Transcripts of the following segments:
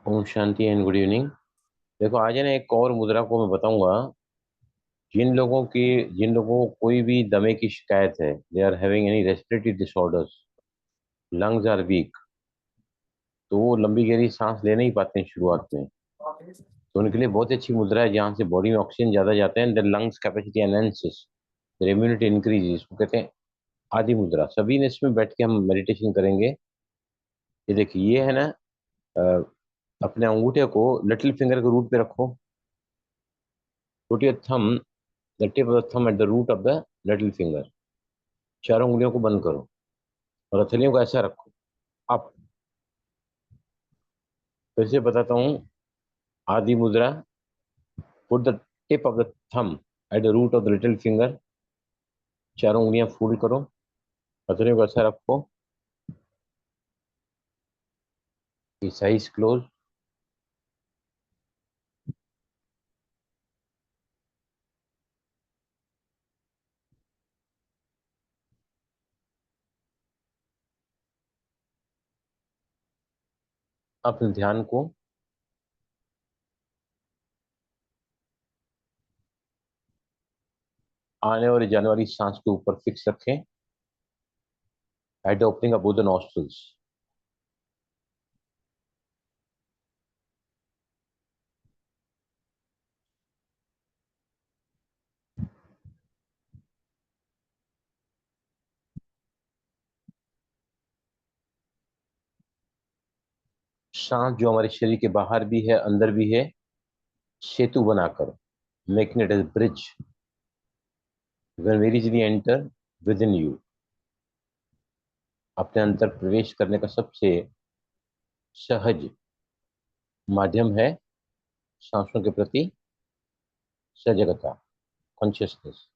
ओम शांति and good evening. देखो आज है ना, एक और मुद्रा को मैं बताऊंगा। जिन लोगों को कोई भी दमे की शिकायत है, they are having any respiratory disorders, lungs are weak, तो वो लंबी गहरी सांस ले नहीं पाते हैं शुरुआत में। तो उनके लिए बहुत ही अच्छी मुद्रा है, जहाँ से बॉडी में ऑक्सीजन ज्यादा जाता है, their lungs capacity enhances, their immunity increase. इसको कहते हैं आदि मुद्रा। सभी ने इसमें बैठ के हम मेडिटेशन करेंगे। ये देखिए, ये है ना, अ, अपने अंगूठे को लिटिल फिंगर के रूट पे रखो। Put your thumb, the tip of the thumb at the root of the little finger. चारों उंगलियों को बंद करो और हथेलियों को ऐसा रखो अप। फिर से बताता हूँ, आदि मुद्रा। Put the tip of the thumb at the root of the little finger. चारों उंगलियां फोल्ड करो, हथेलियों को ऐसा रखो, साइज क्लोज। अपने ध्यान को आने वाली जाने वाली सांस के ऊपर फिक्स रखें, at the opening of both the nostrils. सांस जो हमारे शरीर के बाहर भी है, अंदर भी है, सेतु बनाकर, making it as bridge. When very easily enter within you, अपने अंतर प्रवेश करने का सबसे सहज माध्यम है सांसों के प्रति सजगता, कॉन्शियसनेस।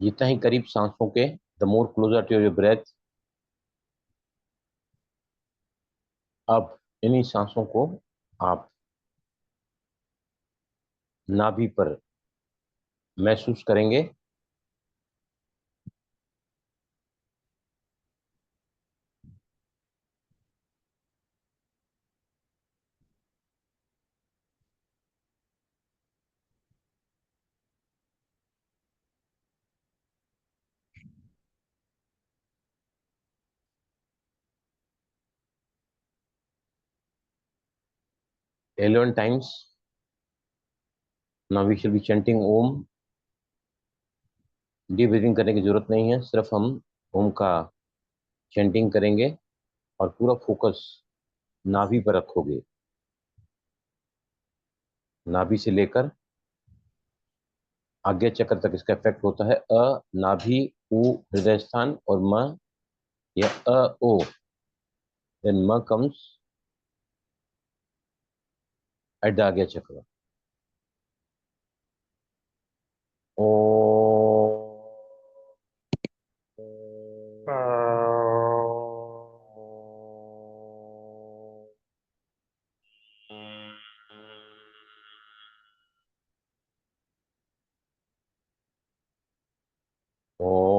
जितना ही करीब सांसों के, the more closer to your breath. अब इन्हीं सांसों को आप नाभि पर महसूस करेंगे। 11 times. Now we shall be chanting Om. Deep breathing करने की जरूरत नहीं है, सिर्फ हम ओम का चैंटिंग करेंगे और पूरा फोकस नाभि पर रखोगे। नाभि से लेकर आज्ञा चक्र तक इसका इफेक्ट होता है। नाभि, उ हृदय स्थान, और म या ओ, देन म comes at the Ajna chakra. ओ ओ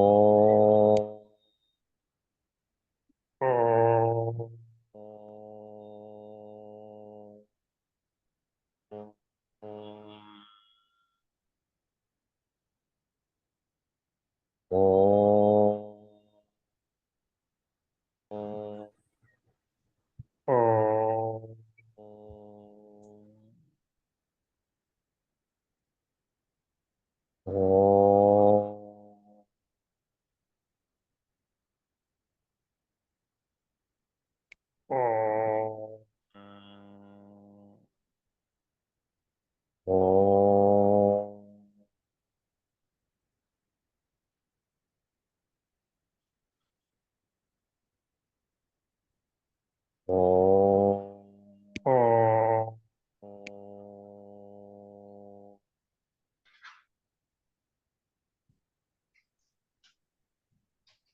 ओ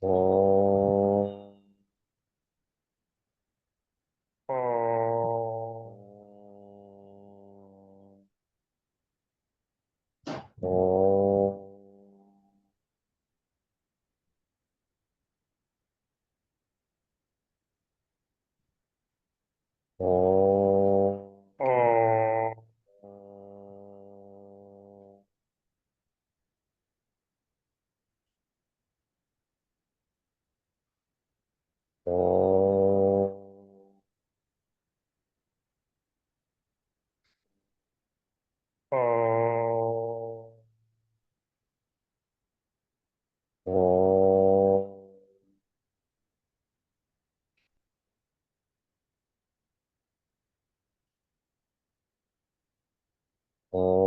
ओम। ओम। ओम।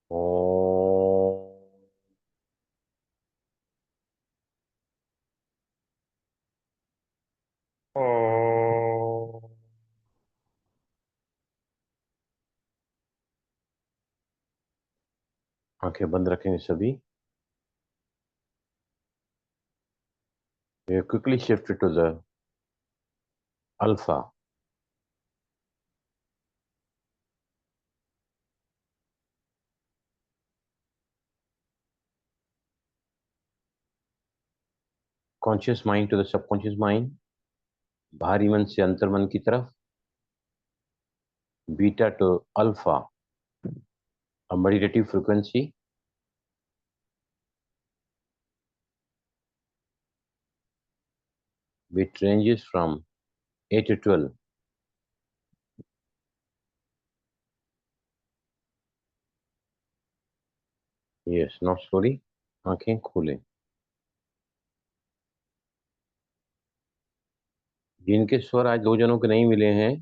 ओम। ओम। आंखें बंद रखेंगे सभी. We quickly shift to the alpha. Conscious mind to the subconscious mind. बाहरी मन से अंतर मन की तरफ. Beta to alpha, a meditative frequency. Which ranges from 8 to 12. Yes, not slowly. आंखें खोलें. जिनके स्वर आज 2 जनों के नहीं मिले हैं,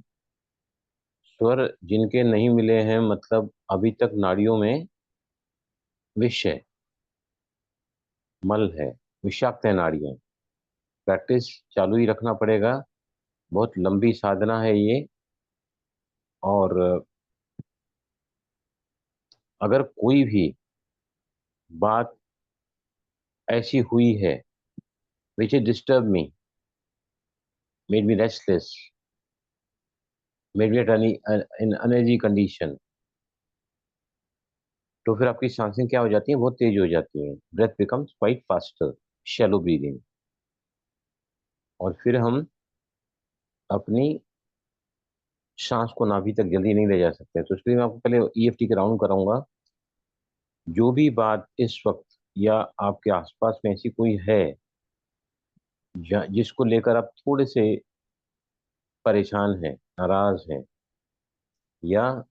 स्वर जिनके नहीं मिले हैं मतलब अभी तक नाड़ियों में विष है, मल है, विषाक्त है नाड़ियां. प्रैक्टिस चालू ही रखना पड़ेगा. बहुत लंबी साधना है ये. और अगर कोई भी बात ऐसी हुई है which has disturbed me, made me restless, made me in uneasy condition, तो फिर आपकी सांसें क्या हो जाती हैं, बहुत तेज हो जाती हैं. Breath becomes quite faster. Shallow breathing. और फिर हम अपनी सांस को नाभि तक जल्दी नहीं ले जा सकते. तो इसलिए मैं आपको पहले ईएफटी के राउंड कराऊंगा. जो भी बात इस वक्त या आपके आसपास में ऐसी कोई है जिसको लेकर आप थोड़े से परेशान हैं, नाराज हैं, या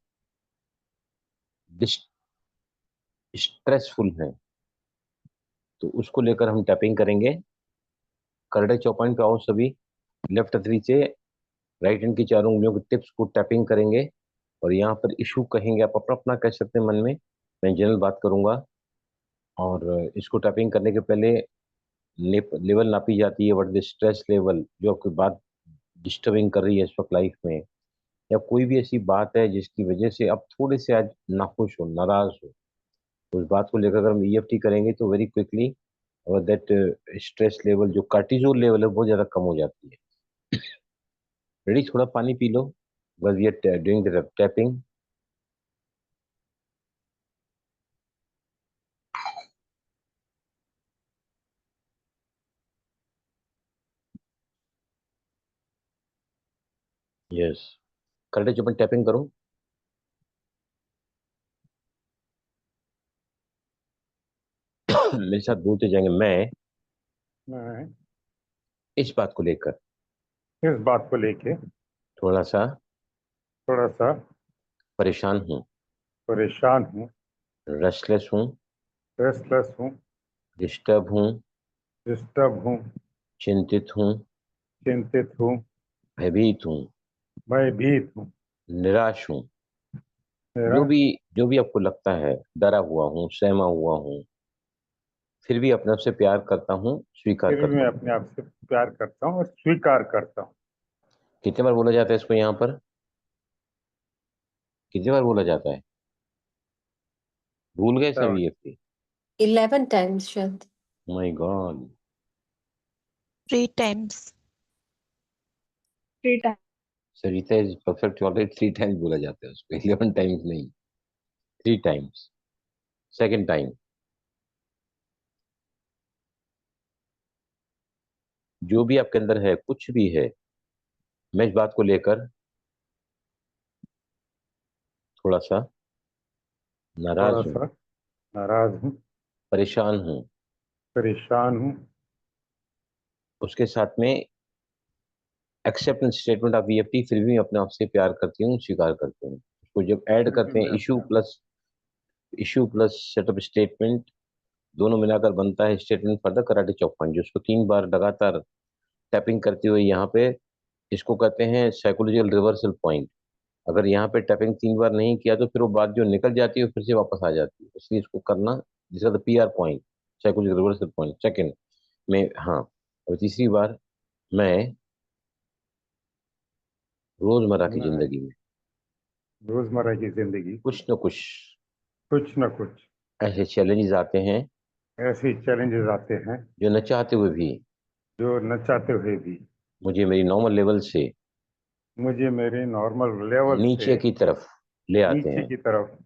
स्ट्रेसफुल हैं, तो उसको लेकर हम टैपिंग करेंगे. करड़े चौपाइन पे आओ सभी. लेफ्ट हथेली से राइट हैंड की चारों उंगलियों के टिप्स को टैपिंग करेंगे. और यहाँ पर इशू कहेंगे, आप अपना अपना कह सकते हैं मन में. मैं जनरल बात करूंगा. और इसको टैपिंग करने के पहले लेवल नापी जाती है. व्हाट इज स्ट्रेस लेवल जो आपकी बात डिस्टर्बिंग कर रही है इस वक्त लाइफ में, या कोई भी ऐसी बात है जिसकी वजह से आप थोड़े से आज नाखुश हो, नाराज हो. तो उस बात को लेकर अगर हम ईएफटी करेंगे तो वेरी क्विकली और दैट स्ट्रेस लेवल जो कार्टिसोल लेवल है बहुत ज्यादा कम हो जाती है. रेडी. थोड़ा पानी पी लो. बस ये डूइंग द टैपिंग. यस. करंट चुपन टैपिंग करो. मेरे साथ बोलते जाएंगे. मैं इस बात को लेकर इस बात को लेके थोड़ा सा थोड़ा सा परेशान हूँ, परेशान हूँ, रेस्टलेस हूँ, रेस्टलेस हूँ, डिस्टर्ब हूँ, डिस्टर्ब हूँ, चिंतित हूँ, चिंतित हूँ, भयभीत हूँ, भयभीत हूँ. निराश हूँ. मेरा जो भी जो भी आपको लगता है, डरा हुआ हूँ, सहमा हुआ हूँ, फिर भी अपने आप से प्यार करता हूँ, स्वीकार फिर भी करता मैं हूँ. अपने आप से प्यार करता हूँ और स्वीकार करता हूँ. कितने बार बोला जाता है इसको यहाँ पर? कितनी बार बोला जाता है? भूल गए सब ये फिर? 11 times शायद। My God. 3 times. Sarita is perfect already 3 times बोला जाता है उसको, 11 टाइम्स नहीं, 3 टाइम्स। Second time. जो भी आपके अंदर है, कुछ भी है, मैं इस बात को लेकर थोड़ा सा नाराज थोड़ा हूँ, सा नाराज हूँ, परेशान हूँ। परेशान हूँ। उसके साथ में एक्सेप्टेंस स्टेटमेंट ऑफ ईएफटी, फिर भी मैं अपने आप से प्यार करती हूँ, स्वीकार करती हूँ। उसको जब ऐड फिर भी करते हैं, मैं अपने इशू प्लस सेटअप स्टेटमेंट, दोनों मिलाकर बनता है statement for the karate chop point, जिसको 3 बार लगातार टैपिंग करते हुए यहाँ पे, इसको कहते हैं साइकोलॉजिकल रिवर्सल पॉइंट। अगर यहाँ पे टैपिंग 3 बार नहीं किया तो फिर वो बात जो निकल जाती है फिर से वापस आ जाती है, इसलिए इसको करना, जिसका the PR point, psychological reversal point. Second में, हाँ, और तीसरी बार, मैं रोजमर्रा की मैं जिंदगी में रोजमर्रा की जिंदगी कुछ न कुछ कुछ न कुछ ऐसे चैलेंजेस आते हैं ऐसे चैलेंजेस आते हैं जो न चाहते हुए भी जो न चाहते हुए भी मुझे मेरी नॉर्मल लेवल से मुझे मेरे नॉर्मल लेवल से नीचे की तरफ ले आते नीचे हैं। की तरफ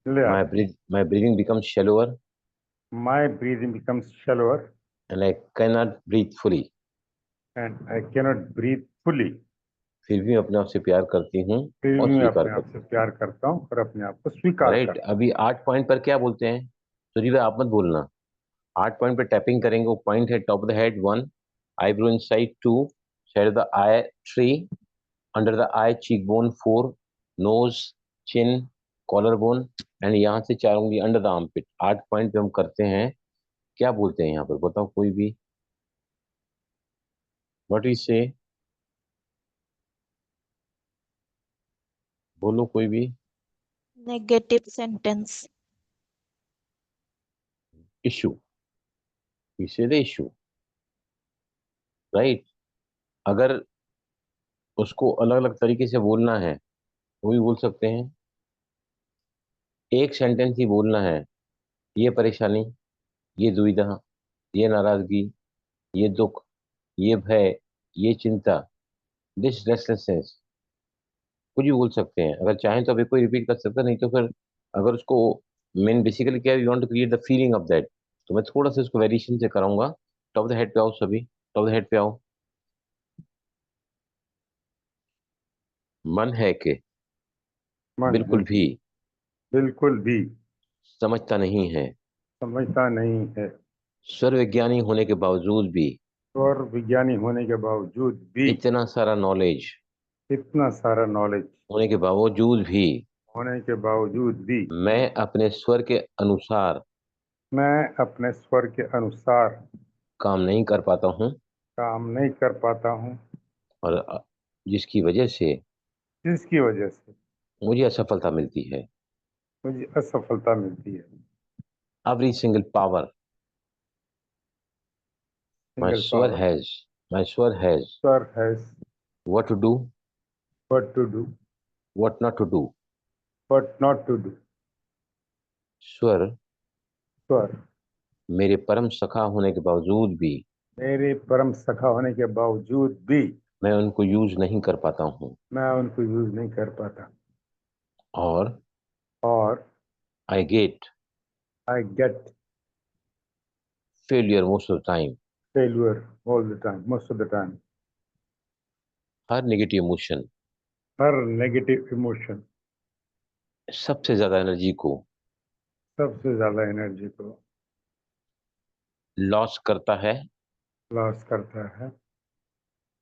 ले माई आते हैं। Breathe my breathing becomes shallower My breathing becomes shallower and I can not breathe fully. and I cannot breathe fully. फिर भी अपने आप से प्यार करती हूँ फिर और भी मैं स्वीकार अपने आप करती से हूँ। प्यार करता हूँ और अपने आप को स्वीकार राइट, करता हूँ। अभी 8 पॉइंट पर क्या बोलते हैं? सुजीत भाई आप मत बोलना। 8 पॉइंट पे टैपिंग करेंगे, वो पॉइंट है top of the head 1, eyebrow inside 2, side of the eye 3, under the eye cheek bone 4, nose, chin, collar bone, and यहाँ से 4 उंगली अंडर द आर्मपिट। 8 पॉइंट पे हम करते हैं। क्या बोलते हैं यहाँ पर, बताओ कोई भी, व्हाट इज से, बोलो कोई भी। Negative sentence. इशू, इसे द इशू, राइट। अगर उसको अलग अलग तरीके से बोलना है वो भी बोल सकते हैं। एक सेंटेंस ही बोलना है, ये परेशानी, ये दुविधा, ये नाराजगी, ये दुख, ये भय, ये चिंता, दिस रेस्टलेसनेस, कुछ भी बोल सकते हैं। अगर चाहें तो अभी कोई रिपीट कर सकता है, नहीं तो फिर अगर उसको, मेन बेसिकली क्या, you want to create the feeling of that, तो मैं थोड़ा सा इसको वेरिएशन से कराऊंगा। टॉप ऑफ द हेड पे आओ सभी, टॉप ऑफ द हेड पे आओ। मन है कि मन है बिल्कुल कि भी बिल्कुल भी समझता नहीं है, समझता नहीं है सर्वविज्ञानी होने के बावजूद भी, और विज्ञानी होने के बावजूद भी, इतना सारा नॉलेज इतना सारा नॉलेज होने के बावजूद भी, होने के बावजूद भी मैं अपने स्वर के अनुसार मैं अपने स्वर के अनुसार काम नहीं कर पाता हूँ, काम नहीं कर पाता हूँ, और जिसकी वजह से जिसकी वजह से मुझे असफलता मिलती है। मुझे असफलता मिलती है। Every single power my single swer power has my swer has स्वर है what to do, what to do, what not to do। what not to do। स्वर स्वर मेरे परम सखा होने के बावजूद भी मेरे परम सखा होने के बावजूद भी मैं उनको यूज नहीं कर पाता हूँ, मैं उनको यूज नहीं कर पाता, और और I get I get failure most of the time. Failure all the time, most of the time. Her negative emotion her negative emotion सबसे ज्यादा एनर्जी को सबसे ज्यादा एनर्जी को लॉस करता है। लॉस करता है।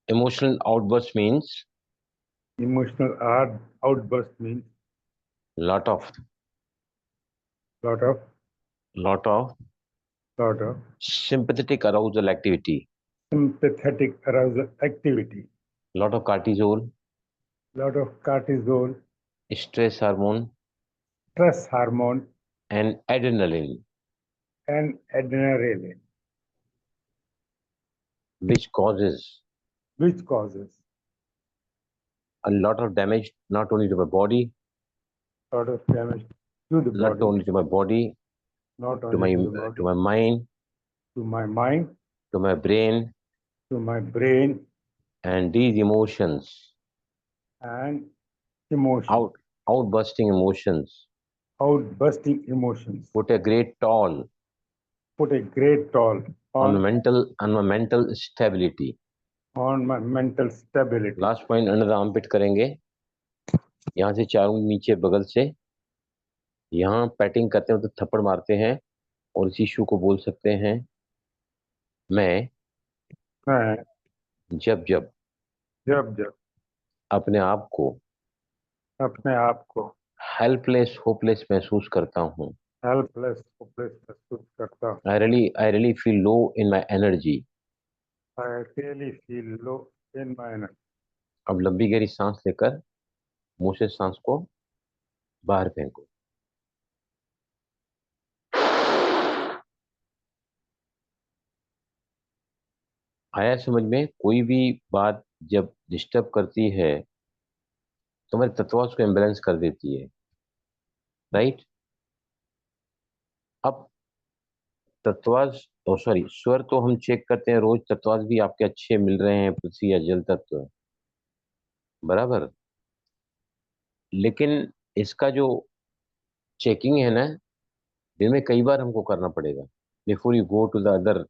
Emotional outburst means emotional outburst means lot of lot of lot of lot of sympathetic arousal activity, sympathetic arousal activity, lot of cortisol, lot of cortisol, stress hormone, stress hormone, and adrenaline, and adrenaline, which causes which causes a lot of damage not only to my body, lot of damage to the not body, only to my body, not to my only to the body, to my mind, to my mind, to my brain, to my brain, and these emotions, and emotion, outbursting emotions, outbursting emotions, put a great toll put a great toll on on my mental stability. my mental stability. Last point under the armpit करेंगे, यहाँ से 4 उंगली नीचे बगल से, यहाँ patting करते हैं तो थप्पड़ मारते हैं और इस इशू को बोल सकते हैं, मैं मैं जब जब जब जब अपने आप को अपने आप को हेल्पलेस होपलेस महसूस करता हूँ, हेल्पलेस होपलेस महसूस करता हूँ, I really feel low in my energy, I really feel low in my energy. अब लंबी गहरी सांस लेकर मुंह से सांस को बाहर फेंको। आया समझ में? कोई भी बात जब डिस्टर्ब करती है तो हमारे तत्वांश को इम्बैलेंस कर देती है, राइट? अब तत्वांश सॉरी स्वर तो हम चेक करते हैं रोज, तत्वांश भी आपके अच्छे मिल रहे हैं, पृथ्वी या जल तत्व, बराबर। लेकिन इसका जो चेकिंग है ना, दिन में कई बार हमको करना पड़ेगा before you go to the other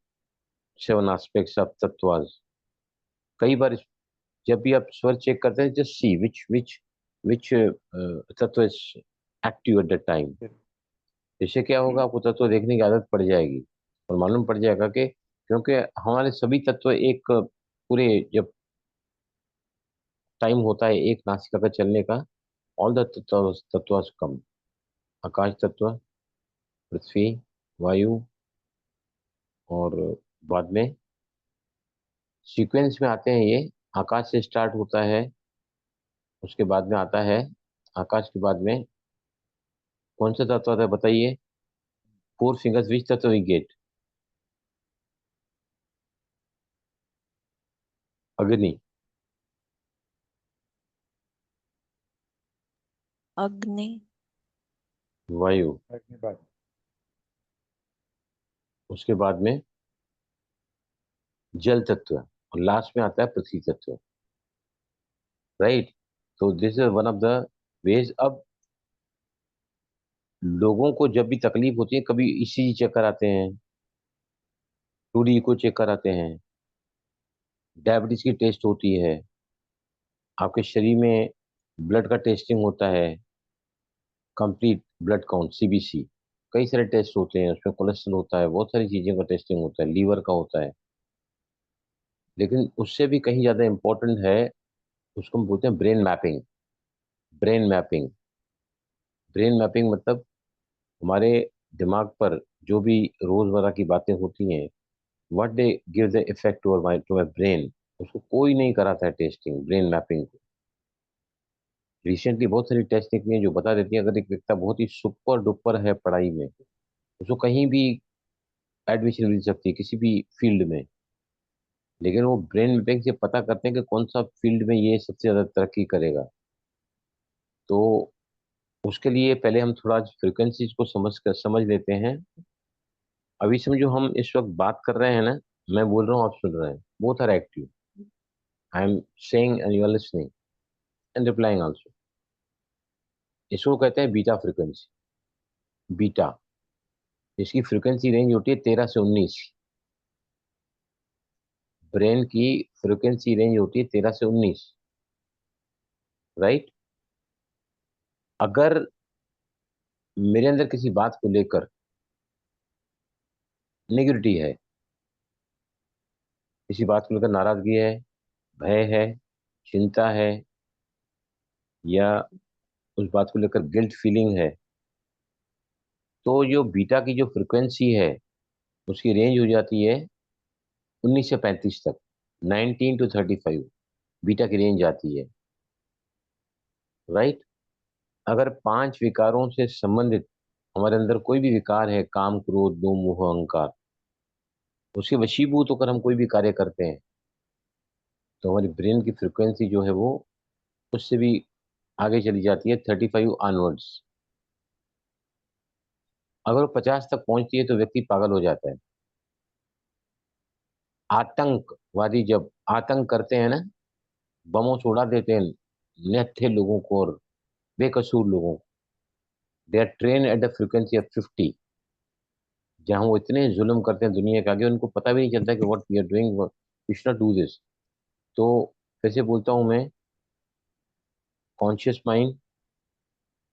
7 aspects of तत्वांश। कई बार जब भी आप स्वर चेक करते हैं, जस्ट सी विच तत्व is active at that time. इससे क्या होगा, आपको तत्व देखने की आदत पड़ जाएगी और मालूम पड़ जाएगा कि क्योंकि हमारे सभी तत्व एक पूरे जब टाइम होता है एक नासिका का चलने का, ऑल द तत्व कम, आकाश तत्व, पृथ्वी, वायु, और बाद में सीक्वेंस में आते हैं ये। आकाश से स्टार्ट होता है, उसके बाद में आता है, आकाश के बाद में कौन सा तत्व आता है बताइए? 4 फिंगर्स विच तत्व वी गेट? अग्नि, अग्नि, वायु, अग्निबाद, उसके बाद में जल तत्व, और लास्ट में आता है पृथ्वी तत्व, राइट? तो this is one of the ways. अब लोगों को जब भी तकलीफ होती है, कभी ईसीजी चेक कराते हैं, 2D को चेक कराते हैं, डायबिटीज की टेस्ट होती है, आपके शरीर में ब्लड का टेस्टिंग होता है, कंप्लीट ब्लड काउंट सीबीसी, कई सारे टेस्ट होते हैं, उसमें कोलेस्ट्रॉल होता है, बहुत सारी चीज़ों का टेस्टिंग होता है, लीवर का होता है। लेकिन उससे भी कहीं ज़्यादा इम्पोर्टेंट है, उसको हम बोलते हैं brain mapping. Brain mapping, brain mapping मतलब हमारे दिमाग पर जो भी रोज़मर्रा की बातें होती हैं, what they give the effect to my brain, उसको कोई नहीं कराता है टेस्टिंग, ब्रेन मैपिंग को। रिसेंटली बहुत सारी टेस्ट निकली हैं जो बता देती हैं अगर एक व्यक्ति बहुत ही सुपर डुपर है पढ़ाई में, उसको कहीं भी एडमिशन मिल सकती है किसी भी फील्ड में, लेकिन वो ब्रेन मैपिंग से पता करते हैं कि कौन सा फील्ड में ये सबसे ज्यादा तरक्की करेगा। तो उसके लिए पहले हम थोड़ा फ्रिक्वेंसीज को समझ लेते हैं। अभी समझो हम इस वक्त बात कर रहे हैं ना, मैं बोल रहा हूँ आप सुन रहे हैं, both are active, I am saying and you are listening and replying also. इसको कहते हैं बीटा फ्रिक्वेंसी। बीटा, इसकी फ्रिक्वेंसी रेंज होती है 13 से 19। ब्रेन की फ्रिक्वेंसी रेंज होती है 13 से 19, राइट? अगर मेरे अंदर किसी बात को लेकर नेगेटिविटी है, किसी बात को लेकर नाराजगी है, भय है, चिंता है, या उस बात को लेकर गिल्ट फीलिंग है, तो जो बीटा की जो फ्रिक्वेंसी है उसकी रेंज हो जाती है 19 से 35 तक, 19 to 35 बीटा की रेंज आती है, राइट? अगर 5 विकारों से संबंधित हमारे अंदर कोई भी विकार है, काम, क्रोध, लोभ, मोह, अहंकार, उसके वशीभूत होकर हम कोई भी कार्य करते हैं तो हमारी ब्रेन की फ्रिक्वेंसी जो है वो उससे भी आगे चली जाती है 35 ऑनवर्ड्स। अगर वो 50 तक पहुंचती है तो व्यक्ति पागल हो जाता है। आतंकवादी जब आतंक करते हैं ना, बमों से उड़ा देते हैं निहत्थे लोगों को और बेकसूर लोगों को, they are train at the frequency of 50। जहां वो इतने जुल्म करते हैं दुनिया के आगे, उनको पता भी नहीं चलता कि what we are doing, we should not do this. तो फिर से बोलता हूं मैं, कॉन्शियस माइंड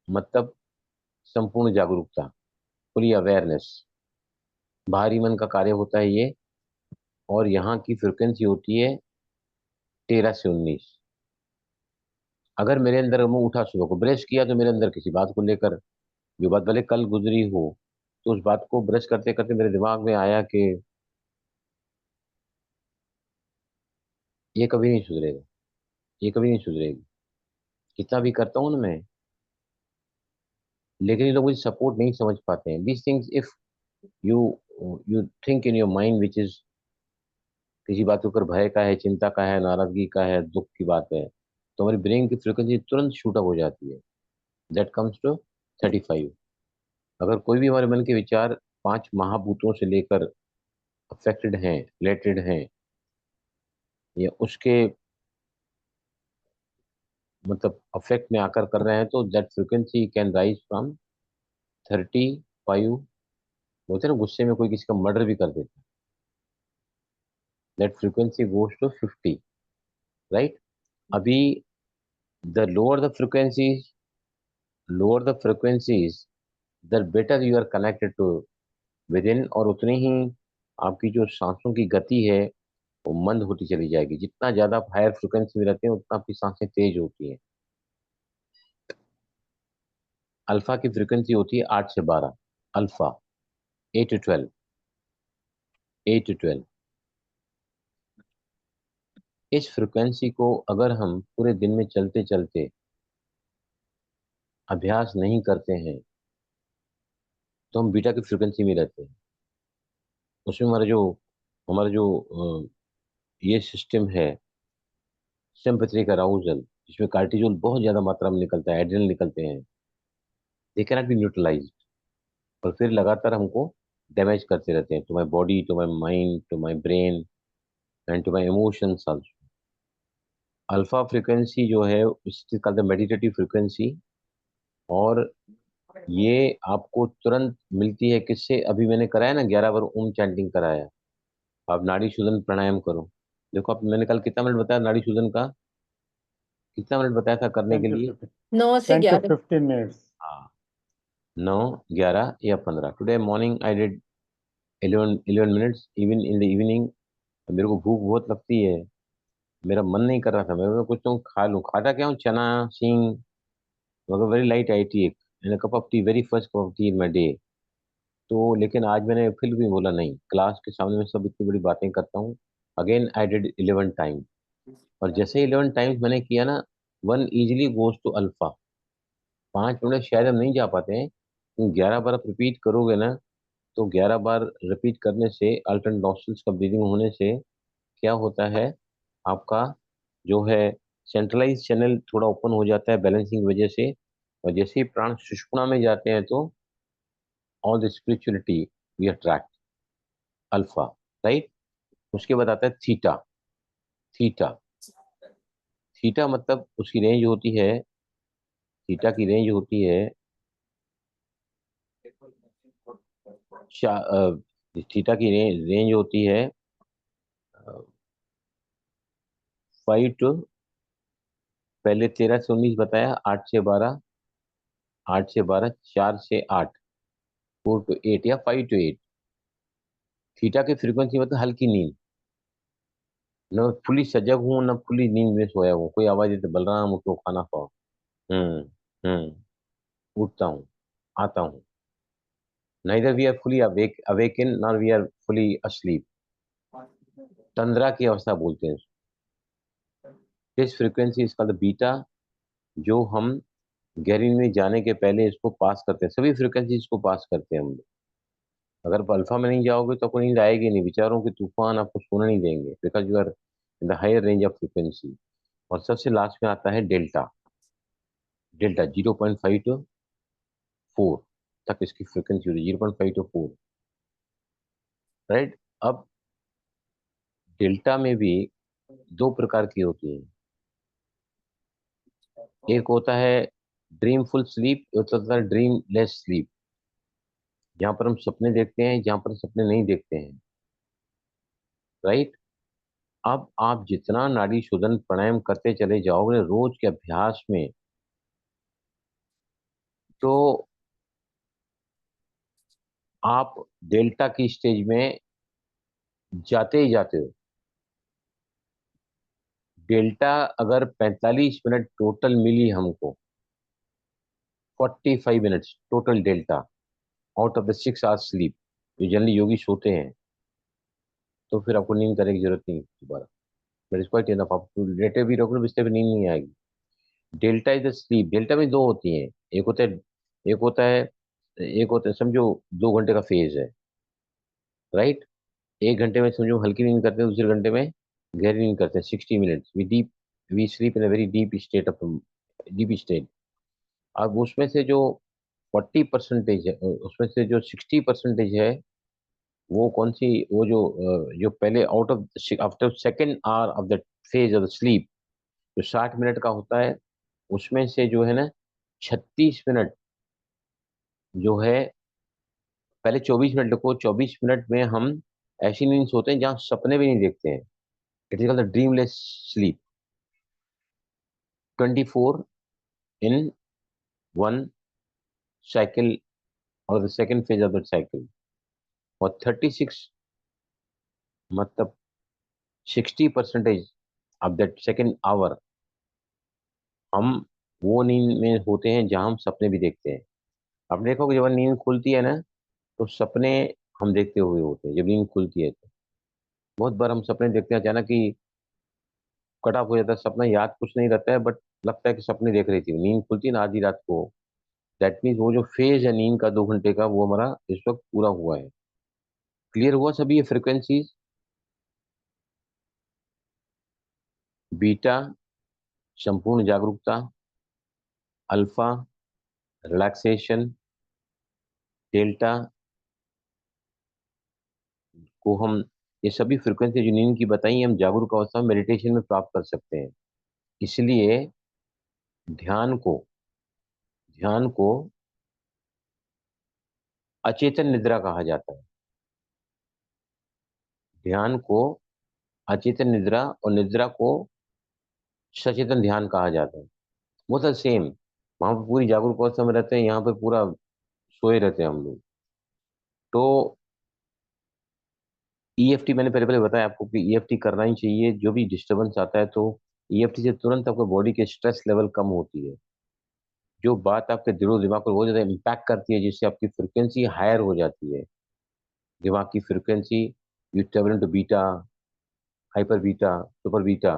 मतलब संपूर्ण जागरूकता, फुली अवेयरनेस, बाहरी मन का कार्य होता है ये। और यहाँ की फ्रिक्वेंसी होती है 13 से 19। अगर मेरे अंदर मैं उठा, सुबह को ब्रश किया, तो मेरे अंदर किसी बात को लेकर, जो बात भले कल गुजरी हो, तो उस बात को ब्रश करते करते मेरे दिमाग में आया कि ये कभी नहीं सुधरेगा, ये कभी नहीं सुधरेगी। कितना भी करता हूँ ना मैं, लेकिन ये लोग मुझे सपोर्ट नहीं समझ पाते हैं। These things if you you think in your mind which is, किसी बात के ऊपर भय का है, चिंता का है, नाराजगी का है, दुख की बात है, तो हमारी ब्रेन की फ्रिक्वेंसी तुरंत शूट अप हो जाती है। That comes to 35। अगर कोई भी हमारे मन के विचार 5 महाभूतों से लेकर अफेक्टेड हैं, रिलेटेड हैं, या उसके मतलब अफेक्ट में आकर कर रहे हैं, तो that frequency can rise from 35। बोलते हैं ना, गुस्से में कोई किसी का मर्डर भी कर देता है, that frequency goes to 50, right. अभी the lower the frequencies, lower the frequencies, the better you are connected to within, और उतनी ही आपकी जो सांसों की गति है वो मंद होती चली जाएगी। जितना ज्यादा आप हायर फ्रिक्वेंसी में रहते हैं, उतना आपकी सांसें तेज होती हैं। अल्फा की फ्रिक्वेंसी होती है 8 से 12। Alpha 8 to 12, 8 to 12। इस फ्रिक्वेंसी को अगर हम पूरे दिन में चलते चलते अभ्यास नहीं करते हैं, तो हम बीटा की फ्रिक्वेंसी में रहते हैं। उसमें हमारा जो ये सिस्टम है, सिंपैथेटिक अराउजल, जिसमें कार्टिजोल बहुत ज्यादा मात्रा में निकलता है, एड्रेनल निकलते हैं, they can not be neutralized, और फिर लगातार हमको डैमेज करते रहते हैं, to my body, to my mind, to my brain and to my emotions also. Alpha frequency जो है, इसकी कॉल्ड मेडिटेटिव फ्रिक्वेंसी। और ये आपको तुरंत मिलती है किससे? अभी मैंने कराया ना, 11 बार ओम चैंटिंग कराया। आप नाड़ी शोधन प्राणायाम करो। देखो, आप मैंने कल कितना मिनट बताया नाड़ी शोधन का? कितना मिनट बताया था करने 10 के to लिए? 15, 9 से 11। 10 to 15 minutes. हाँ, 9, 11 या 15। Today morning I did 11 minutes, even in the evening. मेरे को भूख बहुत लगती है, मेरा मन नहीं कर रहा था, मैं कुछ तो खा लूं। खाता क्या हूँ, चना, सींग, मगर very light I T, and cup of T, very first cup of T in my day. तो लेकिन आज मैंने फिर भी बोला नहीं, क्लास के सामने मैं सब इतनी बड़ी बातें करता हूँ। अगेन आई डिड 11 टाइम, और जैसे 11 टाइम्स मैंने किया ना, one easily goes to alpha. 5 minute शायद हम नहीं जा पाते हैं, 11 बार आप रिपीट करोगे ना, तो 11 बार रिपीट करने से, अल्टरनेट नॉस्ट्रल्स का ब्रीदिंग होने से क्या होता है, आपका जो है सेंट्रलाइज चैनल थोड़ा ओपन हो जाता है बैलेंसिंग वजह से। और जैसे ही प्राण सुषुम्ना में जाते हैं, तो all the spirituality we attract alpha, right. उसके बाद आता है थीटा। थीटा, थीटा मतलब उसकी रेंज होती है, थीटा की रेंज होती है थीटा की रेंज होती है 5 to, पहले 13 से 19 बताया, 8 से 12, 8 से 12, 4 से 8, 4 to 8 या 5 to 8। थीटा की फ्रीक्वेंसी मतलब हल्की नींद। न फुली सजग हूँ, न फुली नींद में सोया हूँ, कोई आवाज देते बलराम उठो खाना खाओ, हम्म उठता हूँ, आता हूँ। Neither we are fully awaken nor we are fully asleep. तंद्रा की अवस्था बोलते हैं। दिस फ्रीक्वेंसी इसका बीटा, जो हम गहरी में जाने के पहले इसको पास करते हैं, सभी फ्रीक्वेंसी इसको पास करते हैं हम लोग। अगर आप अल्फा में नहीं जाओगे तो आपको नींद आएगी नहीं, विचारों के तूफान आपको सोने नहीं देंगे, because you are in the higher range of frequency. और सबसे लास्ट में आता है डेल्टा। डेल्टा 0.5 to 4 तक इसकी फ्रिक्वेंसी होती है, 0.5 to 4, राइट। अब डेल्टा में भी दो प्रकार की होती है, एक होता है ड्रीमफुल स्लीप, एक होता है ड्रीम लेस स्लीप, जहाँ पर हम सपने देखते हैं, जहाँ पर सपने नहीं देखते हैं, राइट। अब आप जितना नाड़ी शोधन प्राणायाम करते चले जाओगे रोज के अभ्यास में, तो आप डेल्टा की स्टेज में जाते ही जाते हो। डेल्टा अगर 45 मिनट टोटल मिली हमको, 45 minutes total delta out of the 6 hours sleep जो जनरली योगी सोते हैं, तो फिर आपको नींद करने की जरूरत नहीं दोबारा। That is quite enough. आप लेटे भी रहोगे बिस्तर पे नींद नहीं आएगी। Delta is the sleep. Delta में दो होती हैं, एक होता है एक होता है एक होता है समझो 2 घंटे का फेज है, राइट। 1 घंटे में समझो हल्की नींद करते हैं, दूसरे घंटे में गहरी नींद करते हैं, 60 minutes we sleep in a very deep state of deep state. अब उसमें से जो 40% है, उसमें से जो 60% है, वो कौन सी, वो जो पहले out of after second hour of the phase of the sleep, जो 60 मिनट का होता है, उसमें से जो है ना 36 मिनट जो है, पहले 24 मिनट लिखो, 24 मिनट में हम ऐसी नींद सोते हैं जहाँ सपने भी नहीं देखते हैं। It is called the dreamless sleep. 24 in one cycle और the second phase of the cycle, और 36 मतलब 60% ऑफ दैट सेकेंड आवर हम वो नींद में होते हैं जहां हम सपने भी देखते हैं। आप देखोगे जब नींद खुलती है ना, तो सपने हम देखते हुए होते हैं। जब नींद खुलती है तो बहुत बार हम सपने देखते हैं, अचानक ही कट ऑफ हो जाता है सपना, याद कुछ नहीं रहता है, बट लगता है कि सपने देख रही थी। नींद खुलती है ना आधी रात को, दैट मीन्स वो जो फेज है नींद का 2 घंटे का, वो हमारा इस वक्त पूरा हुआ है। क्लियर हुआ सभी ये फ्रिक्वेंसीज? बीटा संपूर्ण जागरूकता, अल्फा रिलैक्सेशन, डेल्टा को हम, ये सभी फ्रिक्वेंसी जो नींद की बताई हम जागरूक अवस्था में मेडिटेशन में प्राप्त कर सकते हैं। इसलिए ध्यान को ध्यान को अचेतन निद्रा कहा जाता है। ध्यान को अचेतन निद्रा और निद्रा को सचेतन ध्यान कहा जाता है। वो सब सेम, वहां पर पूरी जागरूक अवस्था में रहते हैं, यहाँ पे पूरा सोए रहते हैं हम लोग। तो ईएफटी मैंने पहले पहले बताया आपको कि ईएफटी करना ही चाहिए। जो भी डिस्टरबेंस आता है तो ईएफटी से तुरंत आपको बॉडी के स्ट्रेस लेवल कम होती है। जो बात आपके दिलो दिमाग पर बहुत ज्यादा इम्पैक्ट करती है, जिससे आपकी फ्रिक्वेंसी हायर हो जाती है, दिमाग की frequency, you travel to beta, hyper beta, super beta.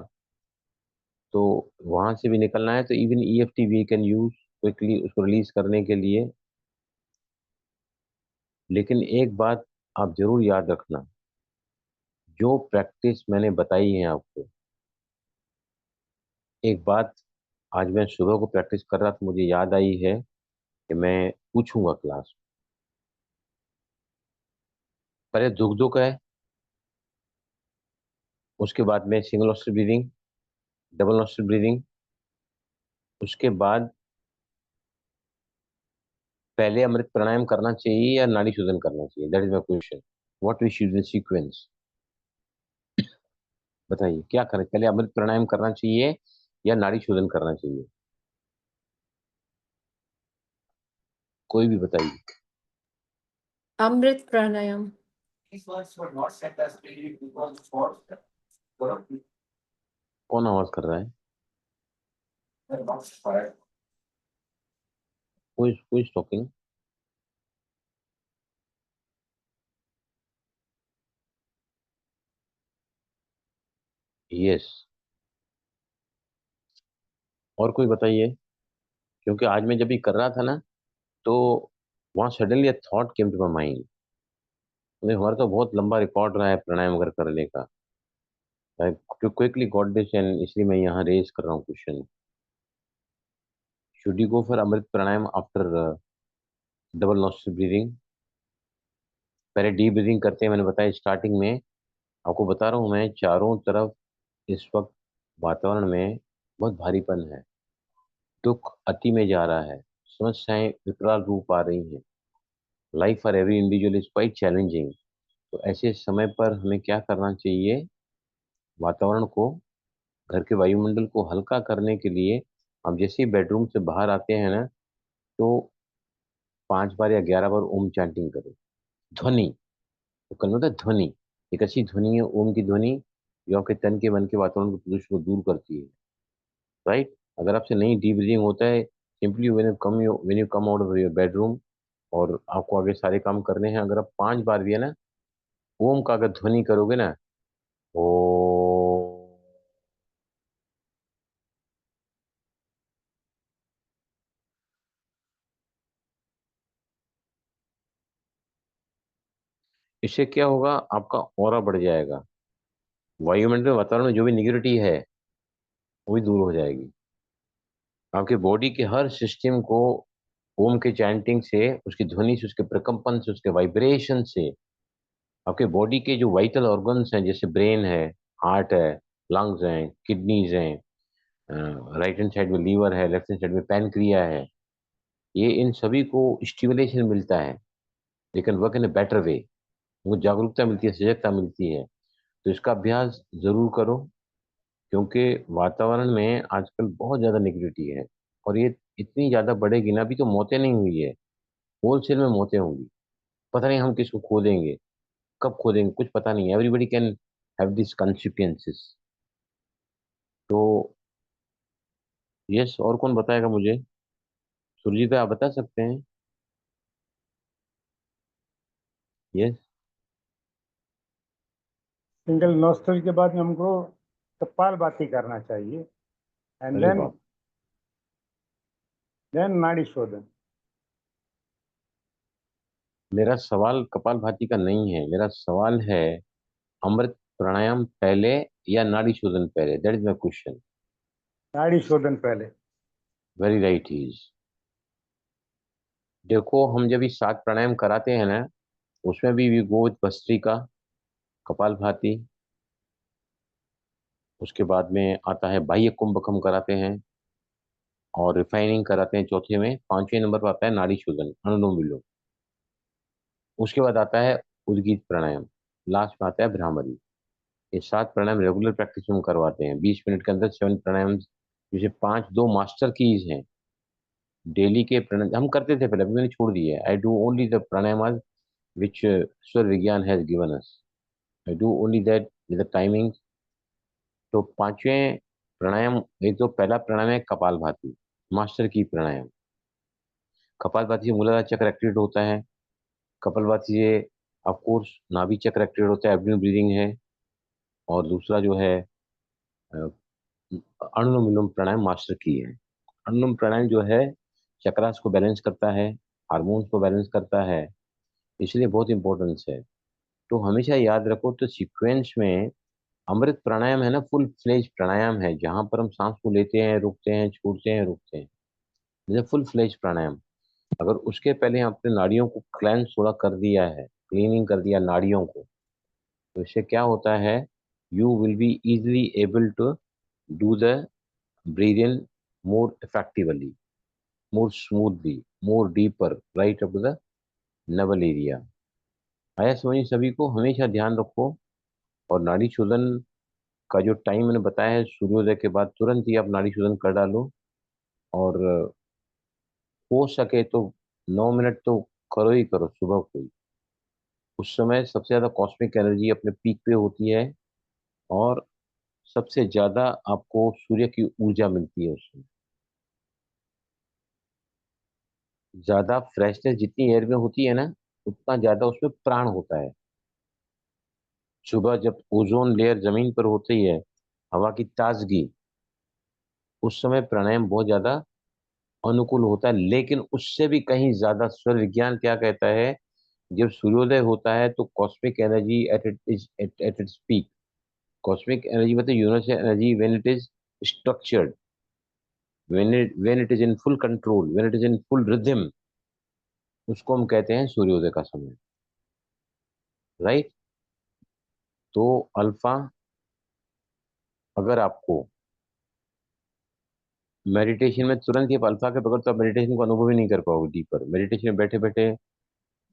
तो वहां से भी निकलना है तो even EFT we can use quickly उसको रिलीज करने के लिए। लेकिन एक बात आप जरूर याद रखना, जो प्रैक्टिस मैंने बताई है आपको, एक बात आज मैं सुबह को प्रैक्टिस कर रहा था, मुझे याद आई है कि मैं पूछूंगा क्लास। पहले दुख दुख है, उसके बाद में single nostril breathing, double nostril breathing, उसके बाद पहले अमृत प्राणायाम करना चाहिए या नाड़ी शोधन करना चाहिए? That is my question. What we should in sequence? बताइए क्या करें, पहले अमृत प्राणायाम करना चाहिए या नाड़ी शोधन करना चाहिए? कोई भी बताइए। Amrit Pranayam. कौन आवाज कर रहा है? कोई टॉकिंग? यस, और कोई बताइए। क्योंकि आज मैं जब भी कर रहा था ना, तो वहां suddenly a thought came to my mind. हमारा तो बहुत लंबा रिकॉर्ड रहा है प्राणायाम अगर करने का, I quickly got this and इसलिए मैं यहाँ रेज कर रहा हूँ question. Should you go for amrit pranayama after double nostril breathing? पहले डीप ब्रीदिंग करते हैं, मैंने बताया स्टार्टिंग में। आपको बता रहा हूँ मैं, चारों तरफ इस वक्त वातावरण में बहुत भारीपन है, दुख अति में जा रहा है, समस्याएं विकराल रूप आ रही हैं। Life for every individual is quite challenging. तो ऐसे समय पर हमें क्या करना चाहिए? वातावरण को, घर के वायुमंडल को हल्का करने के लिए हम जैसे ही बेडरूम से बाहर आते हैं ना, तो 5 बार या 11 बार ओम चैंटिंग करें। ध्वनि, तो कल होता है ध्वनि, एक ऐसी ध्वनि है ओम की ध्वनि जो आपके तन के मन के वातावरण के प्रदूषण को दूर करती है। राइट? अगर आपसे नहीं डीप ब्रीदिंग होता है, simply when you come out of your bedroom और आपको आगे सारे काम करने हैं, अगर आप 5 बार भी है ना ओम का अगर ध्वनि करोगे ना, ओ, इससे क्या होगा? आपका ऑरा बढ़ जाएगा, वायुमंडल वातावरण में जो भी निगेटिविटी है वो भी दूर हो जाएगी। आपके बॉडी के हर सिस्टम को ओम के चैंटिंग से, उसकी ध्वनि से, उसके प्रकंपन से, उसके वाइब्रेशन से आपके बॉडी के जो वाइटल ऑर्गन्स हैं, जैसे ब्रेन है, हार्ट है, लंग्स हैं, किडनीज हैं, राइट हैंड साइड में लीवर है, लेफ्ट हैंड साइड में पैनक्रिया है, ये इन सभी को स्टिमुलेशन मिलता है, they can work in a better way. उनको जागरूकता मिलती है, सजगता मिलती है। तो इसका अभ्यास जरूर करो, क्योंकि वातावरण में आजकल बहुत ज्यादा नेगेटिविटी है, और ये इतनी ज्यादा बढ़ेगी ना, अभी तो मौतें नहीं हुई है, होलसेल में मौतें होंगी। पता नहीं हम किसको खो देंगे, कब खो देंगे, कुछ पता नहीं। Everybody can have this consequences. तो यस, और कौन बताएगा मुझे? सुरजीत, आप बता सकते हैं? यस। सिंगल नोस्ट्रल के बाद हमको कपालभाति करना चाहिए, एंड अरे बाप, देन नाड़ी शोधन। मेरा सवाल कपालभाति का नहीं है, मेरा सवाल है अमृत प्राणायाम पहले या नाड़ी शोधन पहले? That is my question. नाड़ी शोधन पहले। Very right is. देखो, हम जब ये 7 प्राणायाम कराते हैं ना, उसमें भी we go with bhastrika, kapalbhati, उसके बाद में आता है बाह्य कुंभकम कराते हैं, और रिफाइनिंग कराते हैं चौथे में। 5वें नंबर पर आता है नाड़ी शोधन, अनुलोम विलोम। उसके बाद आता है उद्गीत प्राणायाम, लास्ट में आता है भ्रामरी। ये 7 प्राणायाम रेगुलर प्रैक्टिस में हम करवाते हैं, 20 मिनट के अंदर 7 प्राणायाम, जैसे 5 2 मास्टर कीज हैं डेली के प्राणायाम हम करते थे पहले, अभी मैंने छोड़ दिया है। आई डू ओनली द प्राणायाम विच स्वर विज्ञान has given us. I do only that with the timing. तो 5वें प्राणायाम, एक तो पहला प्राणायाम है कपालभाति, मास्टर की प्राणायाम। कपालभाति से मूलाधार चक्र एक्टिवेट होता है, कपालभाति से ऑफ कोर्स नाभि चक्र एक्टिवेट होता है, एब्डोमेन ब्रीदिंग है। और दूसरा जो है अनुलोम विलोम प्राणायाम मास्टर की है। अनुलोम प्राणायाम जो है चक्रास को बैलेंस करता है, हार्मोन्स को बैलेंस करता है, इसलिए बहुत इंपॉर्टेंस है। तो हमेशा याद रखो, तो सीक्वेंस में अमृत प्राणायाम है ना, फुल फ्लेज प्राणायाम है, जहां पर हम सांस को लेते हैं, रुकते हैं, छोड़ते हैं, रुकते हैं, जैसे फुल फ्लेज प्राणायाम। अगर उसके पहले आपने नाड़ियों को क्लेंस थोड़ा कर दिया है, क्लीनिंग कर दिया नाड़ियों को, तो इससे क्या होता है? You will be easily able to do the breathe in more effectively, more smoothly, more deeper, right up to the navel area। आया समझिए? सभी को हमेशा ध्यान रखो। और नाड़ी शोधन का जो टाइम मैंने बताया है, सूर्योदय के बाद तुरंत ही आप नाड़ी शोधन कर डालो। और हो सके तो 9 मिनट तो करो ही करो सुबह को ही। उस समय सबसे ज्यादा कॉस्मिक एनर्जी अपने पीक पे होती है, और सबसे ज्यादा आपको सूर्य की ऊर्जा मिलती है उसमें। ज्यादा फ्रेशनेस जितनी एयर में होती है ना, उतना ज्यादा उसमें प्राण होता है। सुबह जब ओजोन लेयर जमीन पर होती है, हवा की ताजगी, उस समय प्राणायाम बहुत ज्यादा अनुकूल होता है। लेकिन उससे भी कहीं ज्यादा स्वर विज्ञान क्या कहता है, जब सूर्योदय होता है तो cosmic energy at it is at its peak, cosmic energy मतलब universal energy when it is structured, when it is in full control, when it is in full rhythm, उसको हम कहते हैं सूर्योदय का समय, राइट। तो अल्फा, अगर आपको मेडिटेशन में तुरंत, ये अल्फा के बगैर तो आप मेडिटेशन को अनुभव ही नहीं कर पाओगे डीपर। मेडिटेशन में बैठे बैठे